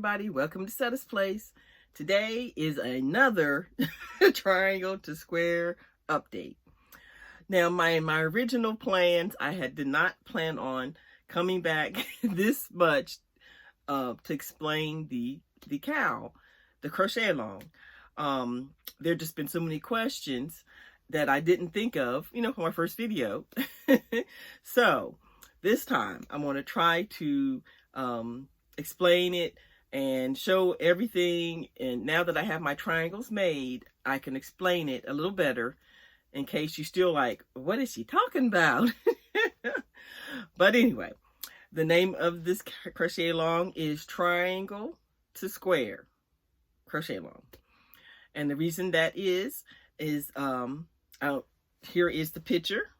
everybody, welcome to Setta's Place. Today is another Triangle to Square update. Now my original plans, did not plan on coming back this much to explain the cowl, the crochet along. There just been so many questions that I didn't think of, for my first video. So this time I'm going to try to explain it and show everything. And now that I have my triangles made, I can explain it a little better in case you're still like, what is she talking about? But anyway, the name of this crochet along is Triangle to Square crochet along. And the reason that is here is the picture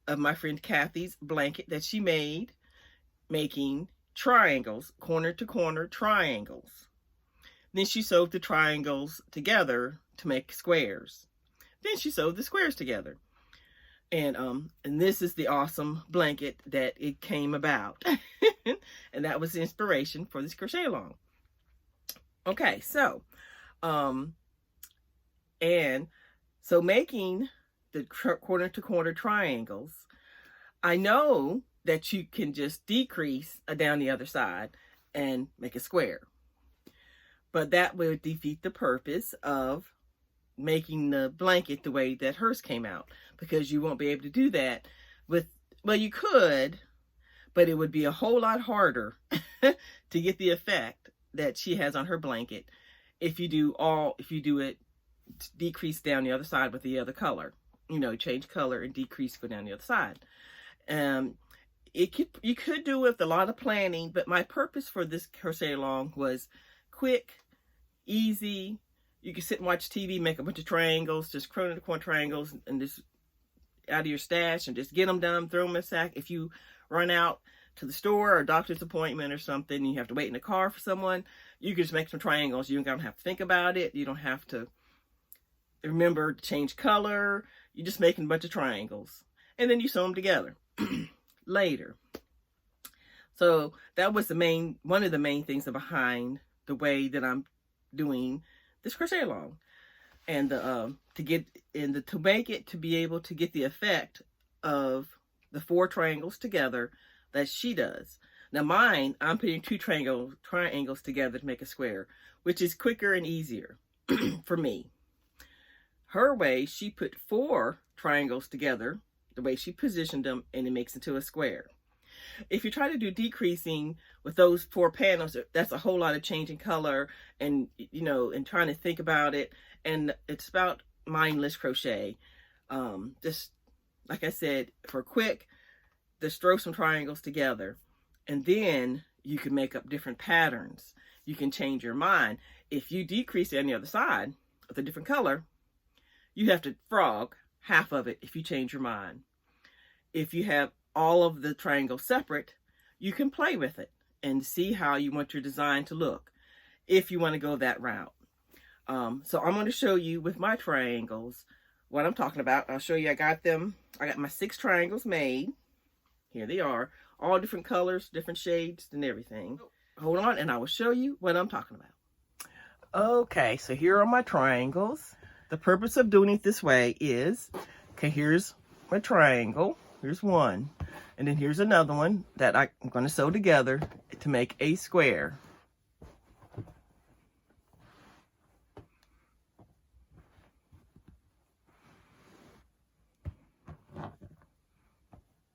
of my friend Kathy's blanket that she made, making triangles, corner to corner triangles. Then she sewed the triangles together to make squares. Then she sewed the squares together. And this is the awesome blanket that it came about. And that was the inspiration for this crochet along. Okay, so making the corner to corner triangles, I know that you can just decrease down the other side and make a square. But that would defeat the purpose of making the blanket the way that hers came out, because you won't be able to do that with, well, you could, but it would be a whole lot harder to get the effect that she has on her blanket if you do it decrease down the other side with the other color. Change color and decrease, go down the other side. You could do it with a lot of planning, but my purpose for this crochet along was quick, easy. You can sit and watch TV, make a bunch of triangles, just corner to corner triangles, and just out of your stash and just get them done, throw them in a sack. If you run out to the store or a doctor's appointment or something, and you have to wait in the car for someone, you can just make some triangles. You don't have to think about it. You don't have to remember to change color. You're just making a bunch of triangles, and then you sew them together later. So that was one of the main things behind the way that I'm doing this crochet along, and to make it to be able to get the effect of the 4 triangles together that she does. Now mine, I'm putting 2 triangles together to make a square, which is quicker and easier for me. Her way, she put 4 triangles together, the way she positioned them, and it makes it to a square. If you try to do decreasing with those 4 panels, that's a whole lot of changing color and, and trying to think about it. And it's about mindless crochet. Just like I said, for quick, just throw some triangles together, and then you can make up different patterns. You can change your mind. If you decrease it on the other side with a different color, you have to frog half of it if you change your mind. If you have all of the triangles separate, you can play with it and see how you want your design to look if you want to go that route. So I'm going to show you with my triangles what I'm talking about. I'll show you. I got my 6 triangles made. Here they are, all different colors, different shades and everything. Hold on, and I will show you what I'm talking about. Okay, so here are my triangles. The purpose of doing it this way is, okay, here's my triangle. Here's one. And then here's another one that I'm going to sew together to make a square.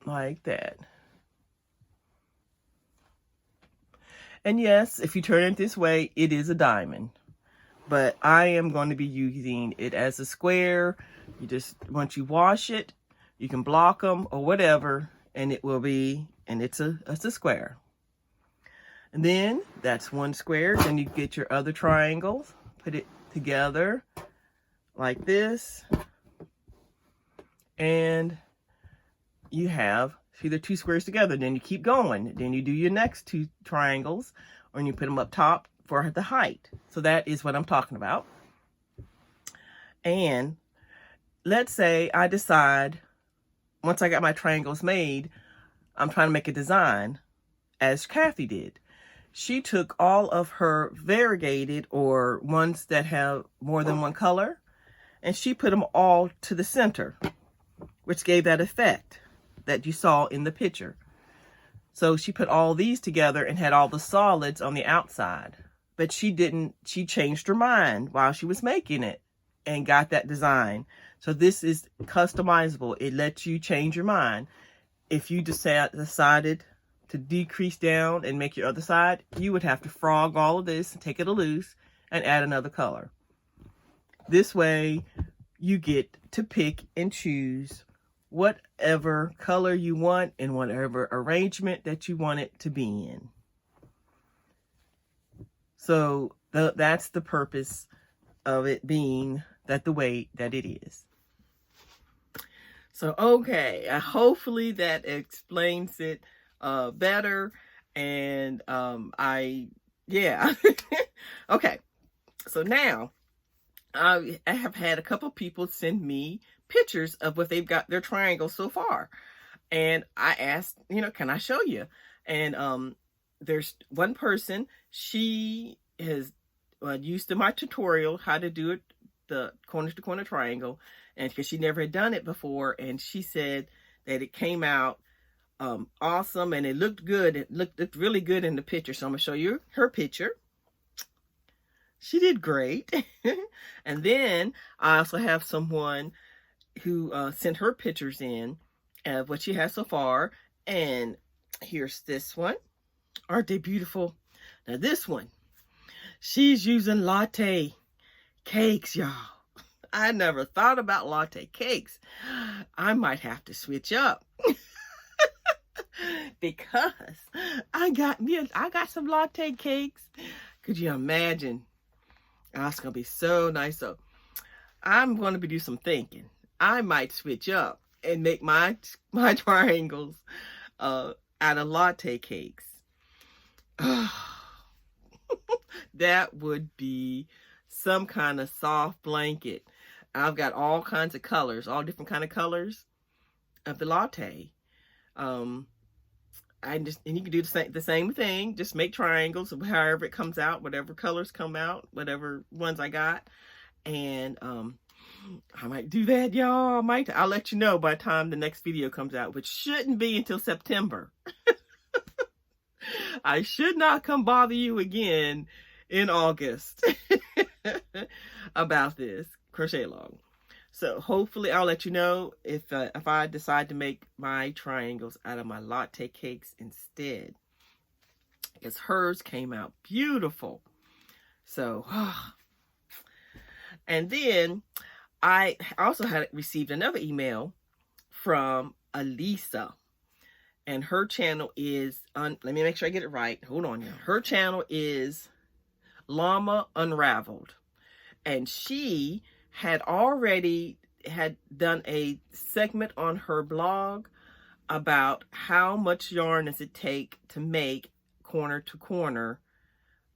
Like that. And yes, if you turn it this way, it is a diamond. But I am going to be using it as a square. Once you wash it, you can block them or whatever, and it will be, and it's a square. And then that's one square. Then you get your other triangles, put it together like this, and you have either 2 squares together. Then you keep going. Then you do your next 2 triangles, or you put them up top for the height. So that is what I'm talking about. And let's say I decide, once I got my triangles made, I'm trying to make a design as Kathy did. she took all of her variegated, or ones that have more than one color, and she put them all to the center, which gave that effect that you saw in the picture. So she put all these together and had all the solids on the outside. But she changed her mind while she was making it and got that design. So this is customizable. It lets you change your mind. If you decided to decrease down and make your other side, you would have to frog all of this, take it loose, and add another color. This way, you get to pick and choose whatever color you want and whatever arrangement that you want it to be in. So that's the purpose of it being the way that it is. So, okay, hopefully that explains it better. And yeah. Okay, so now I have had a couple people send me pictures of what they've got their triangles so far. And I asked, can I show you? And there's one person, she has used my tutorial how to do it, the corner to corner triangle, and because she never had done it before, and she said that it came out awesome and it looked good. It looked really good in the picture. So I'm gonna show you her picture. She did great. And then I also have someone who sent her pictures in of what she has so far. And here's this one. Aren't they beautiful? Now this one, she's using latte cakes, y'all. I never thought about latte cakes. I might have to switch up. Because I got some latte cakes. Could you imagine? Oh, it's gonna be so nice. So I'm going to do some thinking. I might switch up and make my triangles out of latte cakes. That would be some kind of soft blanket. I've got all kinds of colors, all different kind of colors of the latte. And you can do the same thing. Just make triangles, however it comes out, whatever colors come out, whatever ones I got. And I might do that, y'all. I'll let you know by the time the next video comes out, which shouldn't be until September. I should not come bother you again in August about this crochet along. So hopefully I'll let you know if I decide to make my triangles out of my latte cakes instead, because hers came out beautiful. So, and then I also had received another email from Elisa, and her channel is let me make sure I get it right. Hold on, y'all. Her channel is Llama Unraveled, and she had already done a segment on her blog about how much yarn does it take to make corner to corner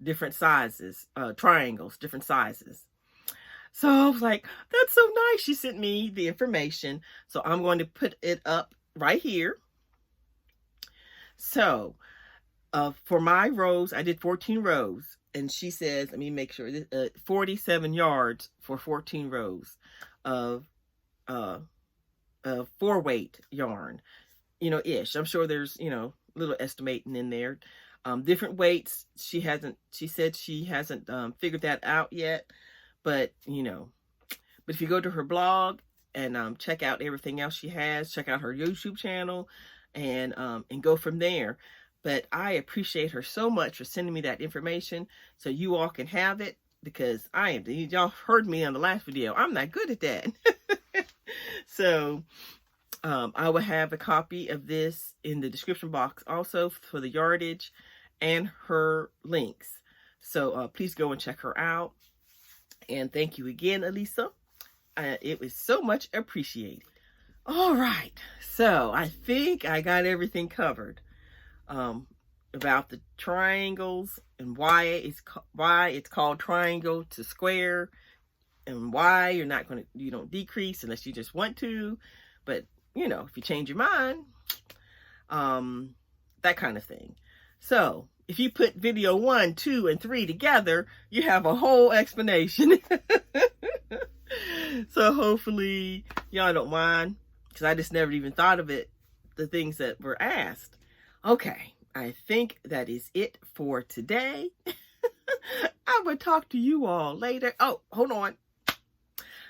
different sizes, triangles, different sizes. So I was like, that's so nice. She sent me the information. So I'm going to put it up right here. So for my rows, I did 14 rows. And she says, let me make sure, 47 yards for 14 rows of 4-weight yarn, ish. I'm sure there's, little estimating in there. Different weights. She said she hasn't figured that out yet, but if you go to her blog and check out everything else she has, check out her YouTube channel and go from there. But I appreciate her so much for sending me that information so you all can have it, because y'all heard me on the last video. I'm not good at that. So I will have a copy of this in the description box also for the yardage and her links. So please go and check her out. And thank you again, Elisa. It was so much appreciated. All right. So I think I got everything covered. About the triangles and why it's called Triangle2Square, and why you don't decrease unless you just want to, but if you change your mind, that kind of thing. So if you put video 1, 2, and 3 together, you have a whole explanation. So hopefully y'all don't mind, because I just never even thought of it, the things that were asked. Okay, I think that is it for today. I will talk to you all later. Oh, hold on.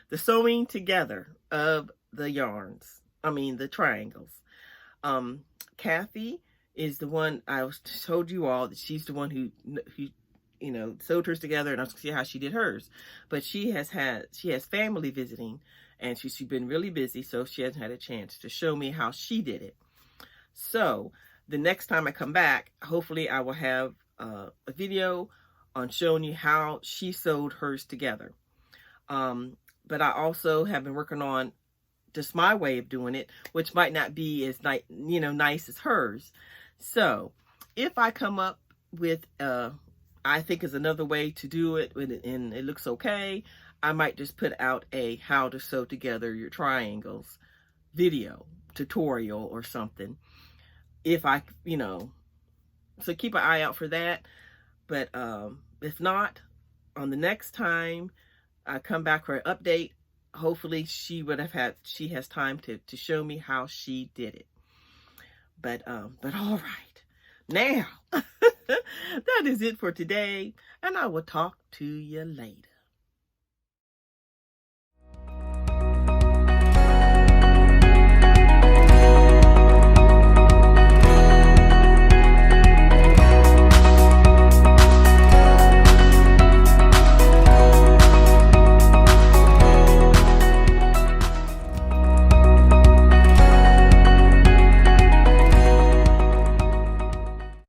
The sewing together of the yarns. I mean, the triangles. Kathy is the one I told you all that she's the one who you know, sewed hers together, and I'll see how she did hers. But she has family visiting, and she's been really busy, so she hasn't had a chance to show me how she did it. So the next time I come back, hopefully I will have a video on showing you how she sewed hers together. But I also have been working on just my way of doing it, which might not be as nice as hers. So if I come up with I think is another way to do it and it looks okay, I might just put out a how to sew together your triangles video tutorial or something. If I, so keep an eye out for that. But if not, on the next time I come back for an update, hopefully she has time to show me how she did it. But all right. Now, that is it for today, and I will talk to you later.